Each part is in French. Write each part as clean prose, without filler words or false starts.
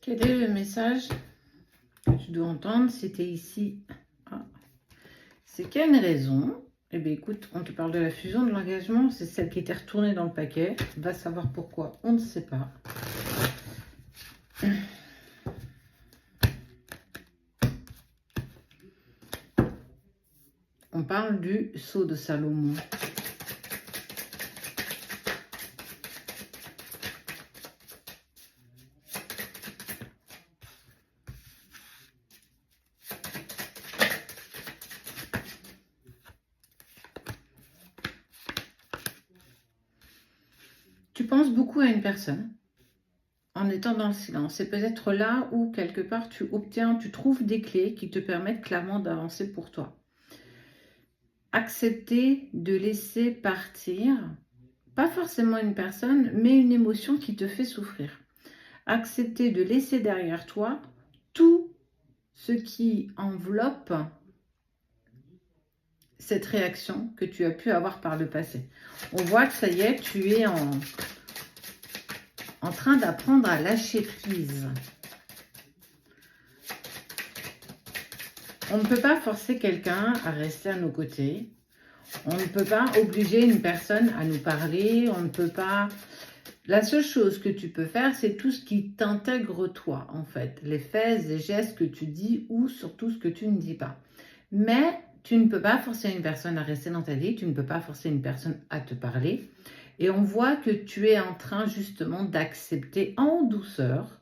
Quel est le message que tu dois entendre si tu es ici? C'est qu'il y a une raison. Eh bien, écoute, on te parle de la fusion de l'engagement. C'est celle qui était retournée dans le paquet. Va savoir pourquoi, on ne sait pas. On parle du sceau de Salomon. Tu penses beaucoup à une personne en étant dans le silence. C'est peut-être là où, quelque part, tu trouves des clés qui te permettent clairement d'avancer pour toi. Accepter de laisser partir, pas forcément une personne, mais une émotion qui te fait souffrir. Accepter de laisser derrière toi tout ce qui enveloppe cette réaction que tu as pu avoir par le passé. On voit que ça y est, tu es en train d'apprendre à lâcher prise. On ne peut pas forcer quelqu'un à rester à nos côtés. On ne peut pas obliger une personne à nous parler. On ne peut pas... La seule chose que tu peux faire, c'est tout ce qui t'intègre toi, en fait. Les faits, les gestes que tu dis ou surtout ce que tu ne dis pas. Mais tu ne peux pas forcer une personne à rester dans ta vie. Tu ne peux pas forcer une personne à te parler. Et on voit que tu es en train justement d'accepter en douceur,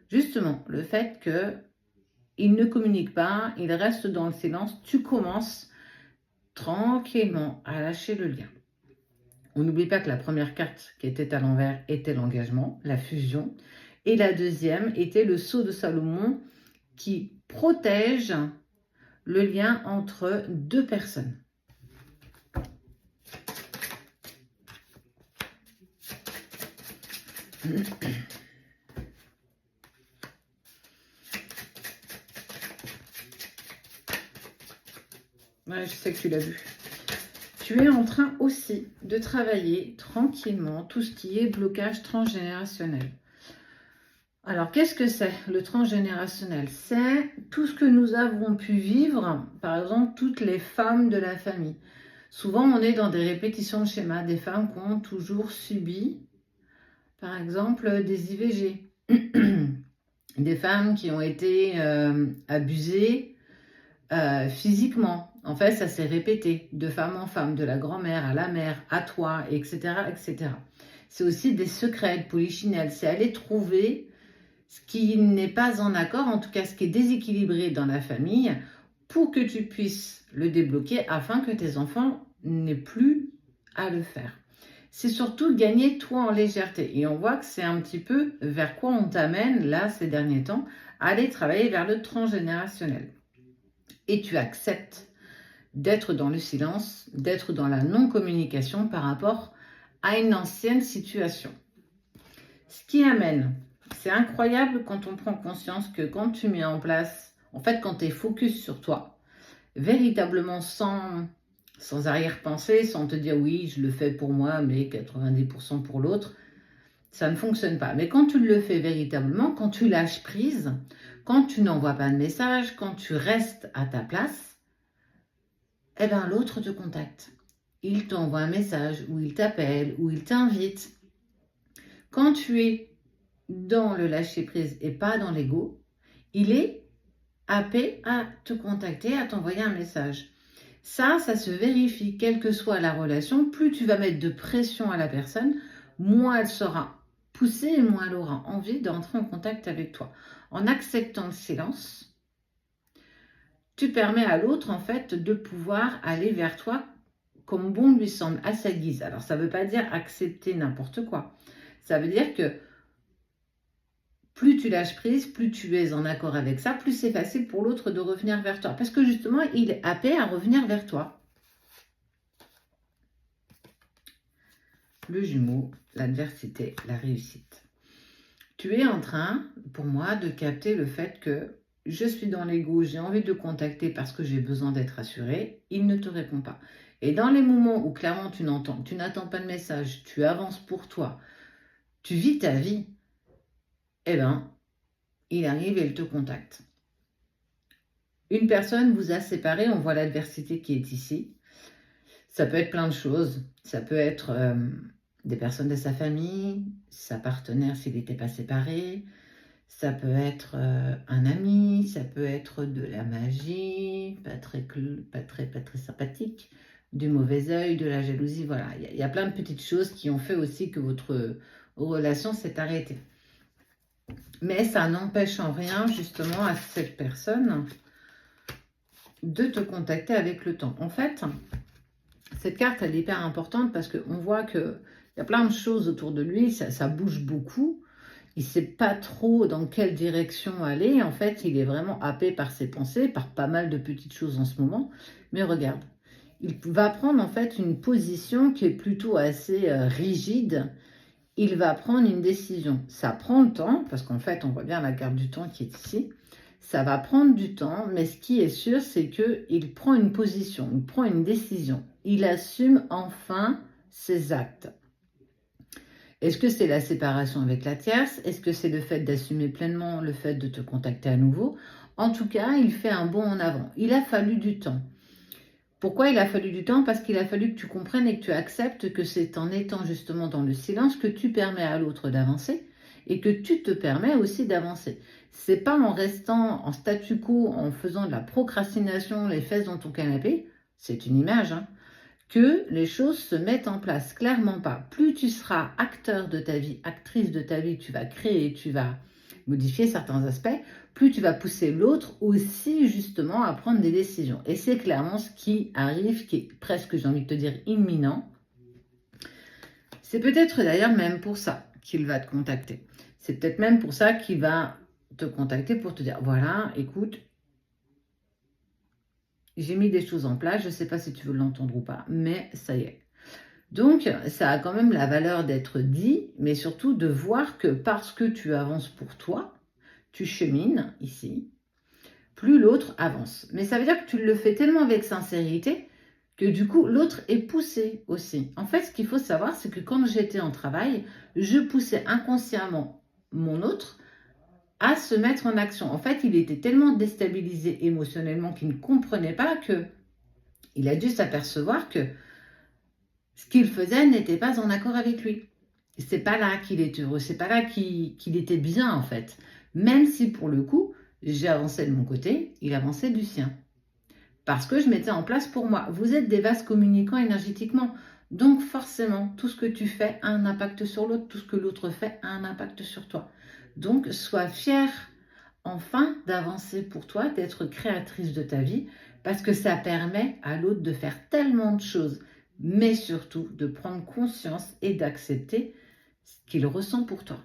justement, le fait qu'il ne communique pas, il reste dans le silence. Tu commences tranquillement à lâcher le lien. On n'oublie pas que la première carte qui était à l'envers était l'engagement, la fusion. Et la deuxième était le sceau de Salomon qui protège le lien entre deux personnes. Ouais, je sais que tu l'as vu. Tu es en train aussi de travailler tranquillement tout ce qui est blocage transgénérationnel. Alors, qu'est-ce que c'est le transgénérationnel? C'est tout ce que nous avons pu vivre, par exemple, toutes les femmes de la famille. Souvent, on est dans des répétitions de schémas, des femmes qui ont toujours subi, par exemple, des IVG. Des femmes qui ont été abusées physiquement. En fait, ça s'est répété de femme en femme, de la grand-mère à la mère, à toi, etc. etc. C'est aussi des secrets de polichinelle. C'est aller trouver ce qui n'est pas en accord, en tout cas ce qui est déséquilibré dans la famille, pour que tu puisses le débloquer afin que tes enfants n'aient plus à le faire. C'est surtout gagner toi en légèreté. Et on voit que c'est un petit peu vers quoi on t'amène là ces derniers temps, à aller travailler vers le transgénérationnel. Et tu acceptes d'être dans le silence, d'être dans la non-communication par rapport à une ancienne situation. Ce qui amène, c'est incroyable quand on prend conscience que quand tu mets en place, en fait quand tu es focus sur toi, véritablement sans arrière-pensée, sans te dire oui je le fais pour moi mais 90% pour l'autre, ça ne fonctionne pas. Mais quand tu le fais véritablement, quand tu lâches prise, quand tu n'envoies pas de message, quand tu restes à ta place, eh bien l'autre te contacte. Il t'envoie un message, ou il t'appelle, ou il t'invite. Quand tu es dans le lâcher-prise et pas dans l'ego, il est happé à te contacter, à t'envoyer un message. Ça se vérifie, quelle que soit la relation. Plus tu vas mettre de pression à la personne, moins elle sera poussée et moins elle aura envie d'entrer en contact avec toi. En acceptant le silence, tu permets à l'autre, en fait, de pouvoir aller vers toi comme bon lui semble, à sa guise. Alors, ça ne veut pas dire accepter n'importe quoi. Ça veut dire que plus tu lâches prise, plus tu es en accord avec ça, plus c'est facile pour l'autre de revenir vers toi. Parce que justement, il est happé à revenir vers toi. Le jumeau, l'adversité, la réussite. Tu es en train, pour moi, de capter le fait que je suis dans l'ego, j'ai envie de contacter parce que j'ai besoin d'être assuré, il ne te répond pas. Et dans les moments où clairement tu n'attends pas de message, tu avances pour toi, tu vis ta vie, eh bien, il arrive et il te contacte. Une personne vous a séparé, on voit l'adversité qui est ici. Ça peut être plein de choses. Ça peut être des personnes de sa famille, sa partenaire s'il n'était pas séparé. Ça peut être un ami, ça peut être de la magie, pas très sympathique, du mauvais œil, de la jalousie. Voilà, il y a plein de petites choses qui ont fait aussi que votre relation s'est arrêtée. Mais ça n'empêche en rien justement à cette personne de te contacter avec le temps. En fait, cette carte, elle est hyper importante parce qu'on voit qu'il y a plein de choses autour de lui, ça bouge beaucoup. Il ne sait pas trop dans quelle direction aller. En fait, il est vraiment happé par ses pensées, par pas mal de petites choses en ce moment. Mais regarde, il va prendre en fait une position qui est plutôt assez rigide. Il va prendre une décision. Ça prend le temps, parce qu'en fait, on voit bien la carte du temps qui est ici. Ça va prendre du temps, mais ce qui est sûr, c'est qu'il prend une position, il prend une décision. Il assume enfin ses actes. Est-ce que c'est la séparation avec la tierce? Est-ce que c'est le fait d'assumer pleinement le fait de te contacter à nouveau? En tout cas, il fait un bond en avant. Il a fallu du temps. Pourquoi il a fallu du temps? Parce qu'il a fallu que tu comprennes et que tu acceptes que c'est en étant justement dans le silence que tu permets à l'autre d'avancer et que tu te permets aussi d'avancer. C'est pas en restant en statu quo, en faisant de la procrastination, les fesses dans ton canapé, c'est une image, hein, que les choses se mettent en place. Clairement pas. Plus tu seras acteur de ta vie, actrice de ta vie, tu vas créer, tu vas modifier certains aspects, plus tu vas pousser l'autre aussi justement à prendre des décisions. Et c'est clairement ce qui arrive, qui est presque, j'ai envie de te dire, imminent. C'est peut-être d'ailleurs même pour ça qu'il va te contacter. C'est peut-être même pour ça qu'il va te contacter pour te dire, voilà, écoute, j'ai mis des choses en place, je ne sais pas si tu veux l'entendre ou pas, mais ça y est. Donc, ça a quand même la valeur d'être dit, mais surtout de voir que parce que tu avances pour toi, tu chemines ici, plus l'autre avance. Mais ça veut dire que tu le fais tellement avec sincérité que du coup, l'autre est poussé aussi. En fait, ce qu'il faut savoir, c'est que quand j'étais en travail, je poussais inconsciemment mon autre à se mettre en action. En fait, il était tellement déstabilisé émotionnellement qu'il ne comprenait pas que il a dû s'apercevoir que ce qu'il faisait n'était pas en accord avec lui. C'est pas là qu'il est heureux, c'est pas là qu'il était bien en fait. Même si pour le coup, j'ai avancé de mon côté, il avançait du sien. Parce que je mettais en place pour moi. Vous êtes des vases communicants énergétiquement. Donc forcément, tout ce que tu fais a un impact sur l'autre, tout ce que l'autre fait a un impact sur toi. Donc sois fière enfin d'avancer pour toi, d'être créatrice de ta vie, parce que ça permet à l'autre de faire tellement de choses, mais surtout de prendre conscience et d'accepter ce qu'il ressent pour toi.